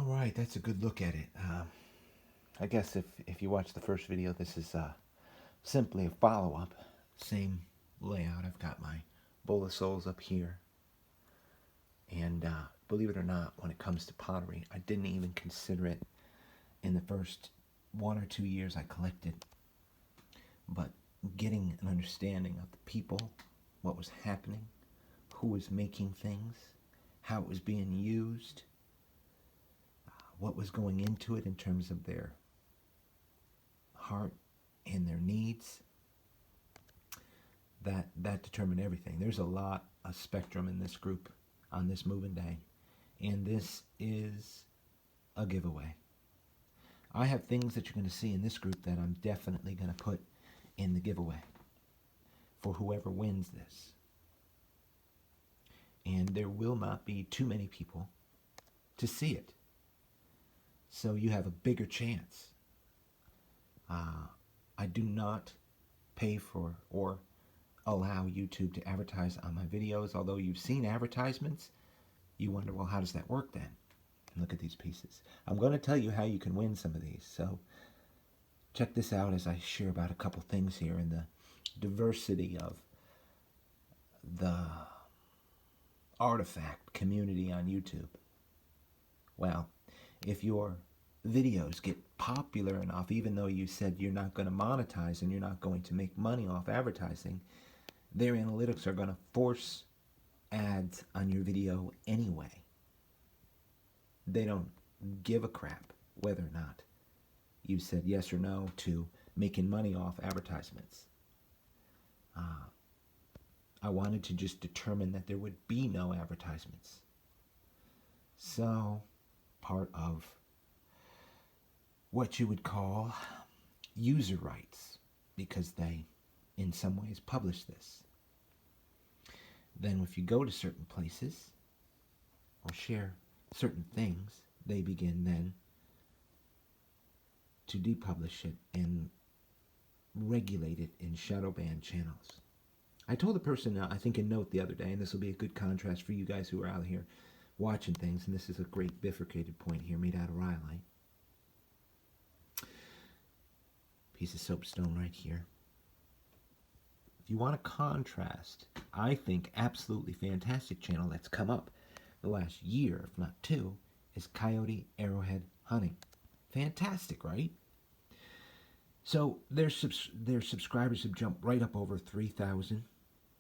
All right, that's a good look at it. I guess if you watch the first video, this is simply a follow-up. Same layout. I've got my bowl of souls up here. And believe it or not, when it comes to pottery, I didn't even consider it in the first 1 or 2 years I collected. But getting an understanding of the people, what was happening, who was making things, how it was being used, what was going into it in terms of their heart and their needs, that determined everything. There's a lot of spectrum in this group on this moving day, and this is a giveaway. I have things that you're going to see in this group that I'm definitely going to put in the giveaway for whoever wins this. And there will not be too many people to see it. So you have a bigger chance. I do not pay for or allow YouTube to advertise on my videos. Although you've seen advertisements, you wonder, well, how does that work then? And look at these pieces. I'm going to tell you how you can win some of these. So check this out as I share about a couple things here in the diversity of the artifact community on YouTube. Well, if your videos get popular enough, even though you said you're not going to monetize and you're not going to make money off advertising, their analytics are going to force ads on your video anyway. They don't give a crap whether or not you said yes or no to making money off advertisements. I wanted to just determine that there would be no advertisements. So, part of what you would call user rights, because they, in some ways, publish this. Then if you go to certain places or share certain things, they begin then to depublish it and regulate it in shadow ban channels. I told the person, I think in Note the other day, and this will be a good contrast for you guys who are out here watching things, and this is a great bifurcated point here made out of rhyolite. Piece of soapstone right here. If you want to contrast, I think absolutely fantastic channel that's come up the last year, if not two, is Coyote Arrowhead Hunting. Fantastic, right? So their subscribers have jumped right up over 3,000.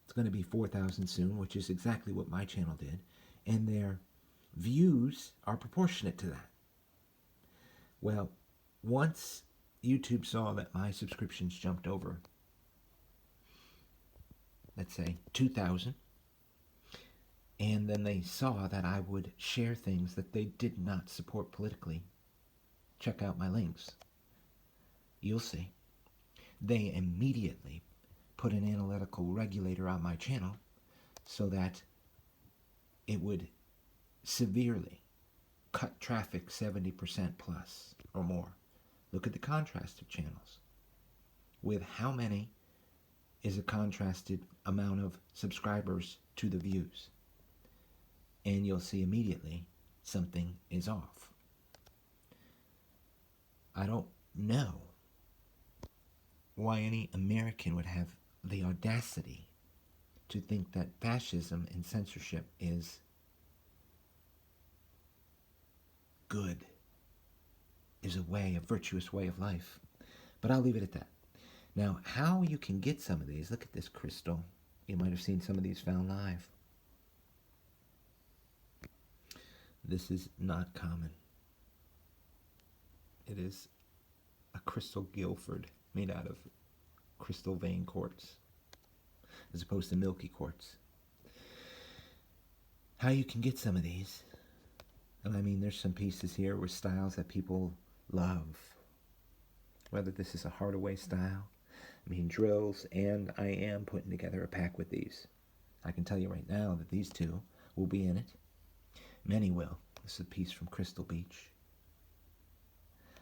It's going to be 4,000 soon, which is exactly what my channel did. And their views are proportionate to that. Well, once YouTube saw that my subscriptions jumped over, let's say, 2,000, and then they saw that I would share things that they did not support politically, check out my links. You'll see. They immediately put an analytical regulator on my channel so that it would severely cut traffic 70% plus or more. Look at the contrasted channels. With how many is a contrasted amount of subscribers to the views? And you'll see immediately something is off. I don't know why any American would have the audacity to think that fascism and censorship is good, is a virtuous way of life. But I'll leave it at that. Now, how you can get some of these, look at this crystal. You might have seen some of these found live. This is not common. It is a crystal Guilford made out of crystal vein quartz as opposed to milky quartz. How you can get some of these, and I mean there's some pieces here with styles that people love. Whether this is a Hardaway style, I mean drills, and I am putting together a pack with these. I can tell you right now that these two will be in it. Many will. This is a piece from Crystal Beach.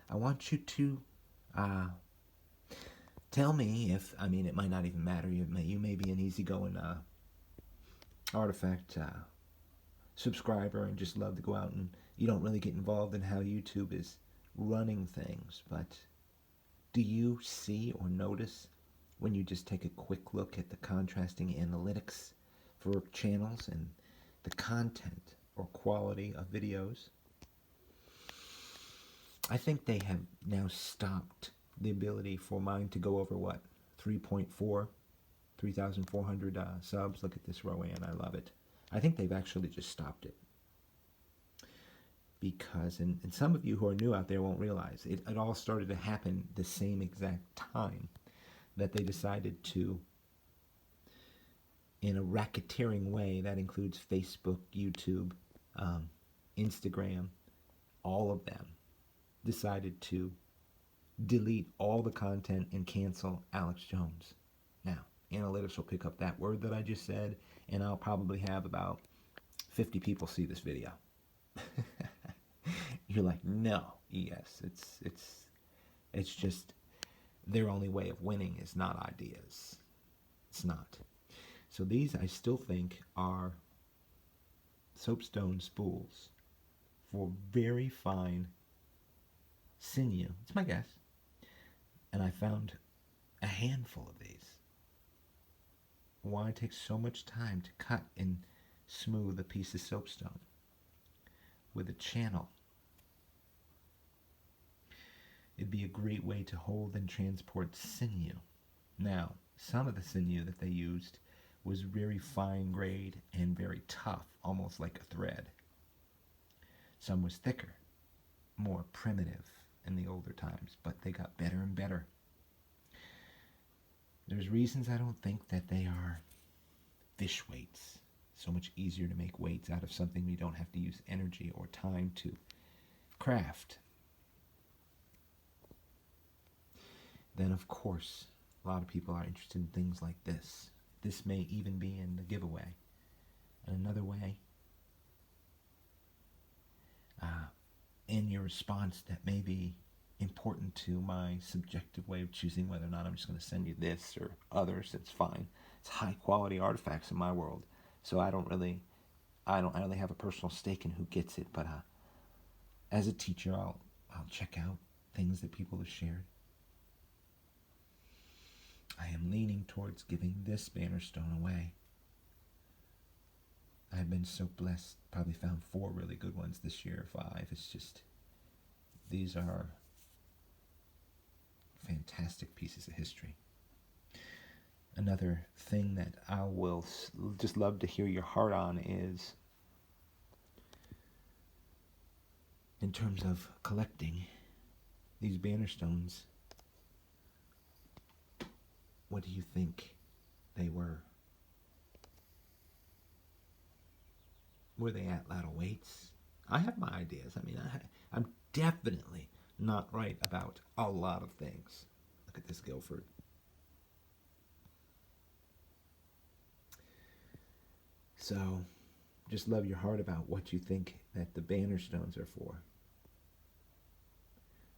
I want you to tell me if, I mean, it might not even matter. You may be an easygoing artifact subscriber and just love to go out and you don't really get involved in how YouTube is running things. But do you see or notice when you just take a quick look at the contrasting analytics for channels and the content or quality of videos? I think they have now stopped the ability for mine to go over what? 3,400 subs. Look at this, Rowan. I love it. I think they've actually just stopped it. Because, and some of you who are new out there won't realize, it all started to happen the same exact time that they decided to, in a racketeering way, that includes Facebook, YouTube, Instagram, all of them, decided to delete all the content and cancel Alex Jones. Now, analytics will pick up that word that I just said, and I'll probably have about 50 people see this video. You're like, no, yes, it's just their only way of winning is not ideas. It's not. So these, I still think, are soapstone spools for very fine sinew. It's my guess. And I found a handful of these. Why take so much time to cut and smooth a piece of soapstone with a channel? It'd be a great way to hold and transport sinew. Now, some of the sinew that they used was very fine grade and very tough, almost like a thread. Some was thicker, more primitive in the older times, but they got better and better. There's reasons I don't think that they are fish weights. So much easier to make weights out of something you don't have to use energy or time to craft. Then, of course, a lot of people are interested in things like this. This may even be in the giveaway. And another way, in your response that may be important to my subjective way of choosing whether or not I'm just going to send you this or others. It's fine. It's high quality artifacts in my world, so I don't really have a personal stake in who gets it. But as a teacher, I'll check out things that people have shared. I am leaning towards giving this banner stone away. I've been so blessed. Probably found 4 really good ones this year, 5. It's just, these are fantastic pieces of history. Another thing that I will just love to hear your heart on is, in terms of collecting these banner stones, what do you think they were? Were they at ladle weights? I have my ideas. I mean, I'm definitely not right about a lot of things. Look at this Guilford. So, just love your heart about what you think that the banner stones are for.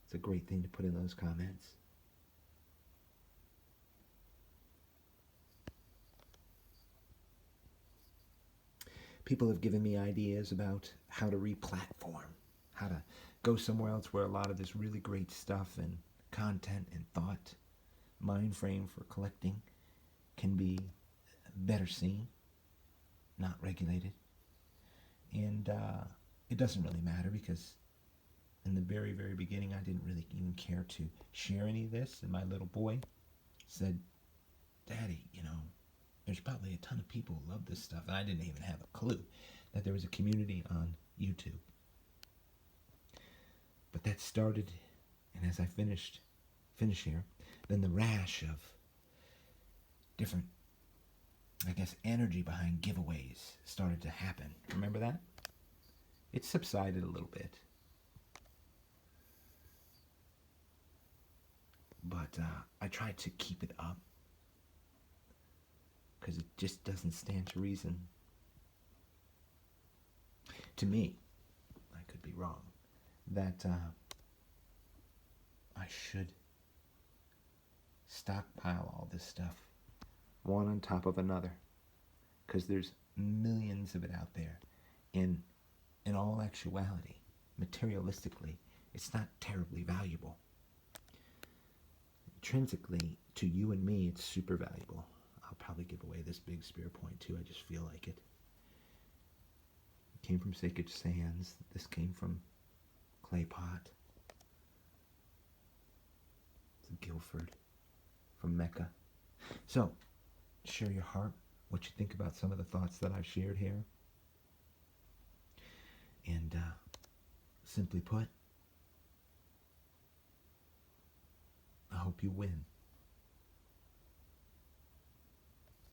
It's a great thing to put in those comments. People have given me ideas about how to re-platform, how to go somewhere else where a lot of this really great stuff and content and thought, mind frame for collecting can be better seen, not regulated. And it doesn't really matter because in the very, very beginning, I didn't really even care to share any of this. And my little boy said, Daddy, there's probably a ton of people who love this stuff. And I didn't even have a clue that there was a community on YouTube. But that started, and as I finish here, then the rash of different, energy behind giveaways started to happen. Remember that? It subsided a little bit. But I tried to keep it up because it just doesn't stand to reason. To me, I could be wrong, that I should stockpile all this stuff, one on top of another, because there's millions of it out there, in all actuality, materialistically, it's not terribly valuable. Intrinsically, to you and me, it's super valuable. I'll probably give away this big spear point too. I just feel like it. It came from Sacred Sands. This came from Clay Pot. It's Guilford from Mecca. So, share your heart, what you think about some of the thoughts that I've shared here. And simply put, I hope you win.